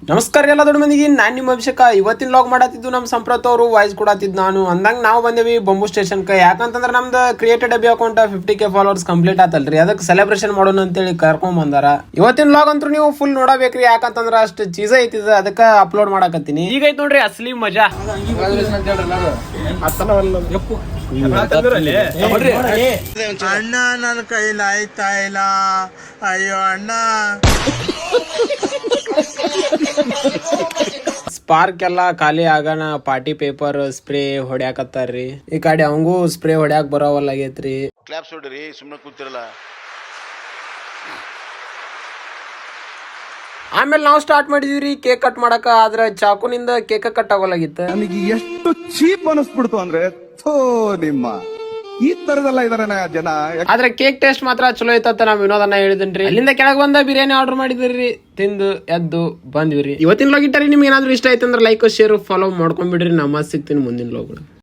ನಮಸ್ಕಾರ ಎಲ್ಲ ದೊಡ್ಡ ಮಂದಿಗೆ, ನಾನು ನಿಮ್ಮ ಅಭಿಷೇಕ. ಇವತ್ತಿನ ಲಾಗ್ ಮಾಡತ್ತಿದ್ದು ನಮ್ಮ ಸಂಪ್ರತ್ ಅವರು ವಾಯ್ಸ್ ಕೊಡತ್ತಿದ್ದು ನಾನು ಅಂದಂಗ ನಾವು ಬಂದೇವಿ ಬಂಬು ಸ್ಟೇಷನ್ಗೆ. ಯಾಕಂತಂದ್ರೆ ನಮ್ದು ಕ್ರಿಯೇಟೆಡ್ ಅಬಿ ಅಕೌಂಟ್ 50K ಫಾಲೋವರ್ಸ್ ಕಂಪ್ಲೀಟ್ ಆತಲ್ರಿ, ಅದಕ್ಕೆ ಸೆಲೆಬ್ರೇಷನ್ ಮಾಡೋಣ ಅಂತೇಳಿ ಕರ್ಕೊಂಡ್ ಬಂದಾರ. ಇವತ್ತಿನ ಲಾಗ್ ಅಂತೂ ನೀವು ಫುಲ್ ನೋಡಬೇಕ್ರಿ, ಯಾಕಂತಂದ್ರೆ ಅಷ್ಟು ಚೀಸ ಐತಿದ, ಅದಕ್ಕೆ ಅಪ್ಲೋಡ್ ಮಾಡಕತ್ತೀನಿ. ಈಗ ಐತ್ ನೋಡ್ರಿ ಅಸಲಿ ಮಜಾ. ಅಣ್ಣ ನನ್ನ ಕೈಲಿ ಆಯ್ತಾ ಇಲ್ಲ, ಅಯ್ಯೋ ಅಣ್ಣ. ಸ್ಪಾರ್ಕ್ ಎಲ್ಲ ಖಾಲಿ ಆಗೋಣ ಪಾರ್ಟಿ ಪೇಪರ್ ಸ್ಪ್ರೇ ಹೊಡ್ಯಾಕತ್ತಾರ್ರಿ. ಈ ಕಡೆ ಅವಂಗೂ ಸ್ಪ್ರೇ ಹೊಡ್ಯಾಕ್ ಬರೋವಲ್ಲಾಗೈತ್ರಿ. ಕ್ಲಾಪ್ಸ್ ಹೊಡ್ರಿ, ಸುಮ್ಮನೆ ಕೂತಿರಲ್ಲ. ಆಮೇಲೆ ನಾವು ಸ್ಟಾರ್ಟ್ ಮಾಡಿದ್ವಿ ಕೇಕ್ ಕಟ್ ಮಾಡಕ. ಆದ್ರೆ ಚಾಕುನಿಂದ ಕೇಕ್ ಕಟ್ ಆಗೋಲಾಗಿತ್ತು. ನನಗೆ ಎಷ್ಟು ಚೀಪ್ ಅನಿಸ್ಬಿಡ್ತು ಅಂದ್ರೆ, ಥೋ ನಿಮ್ಮ ಈ ತರದೆಲ್ಲ ಇದಾರೆ ಜನ. ಆದ್ರೆ ಕೇಕ್ ಟೇಸ್ಟ್ ಮಾತ್ರ ಚಲೋ ಐತತ್ತ ನಾವ್ ವಿನೋದನ್ನ ಹೇಳಿದನ್ರಿ. ಅಲ್ಲಿಂದ ಕೆಳಗ್ ಬಂದ ಬಿರಿಯಾನಿ ಆರ್ಡರ್ ಮಾಡಿದ್ರಿ, ತಿಂದು ಎದ್ದು ಬಂದ್ವಿರಿ. ಇವತ್ತಿನ ಲಾಗ್ ಇಟ್ಟರಿ ನಿಮ್ಗೆ ಏನಾದ್ರು ಇಷ್ಟ ಆಯ್ತಂದ್ರೆ ಲೈಕ್ ಶೇರ್ ಫಾಲೋ ಮಾಡ್ಕೊಂಡ್ಬಿಡ್ರಿ. ನಮ್ಮ ಸಿಗ್ತೀನಿ ಮುಂದಿನ ಲಾಗ್.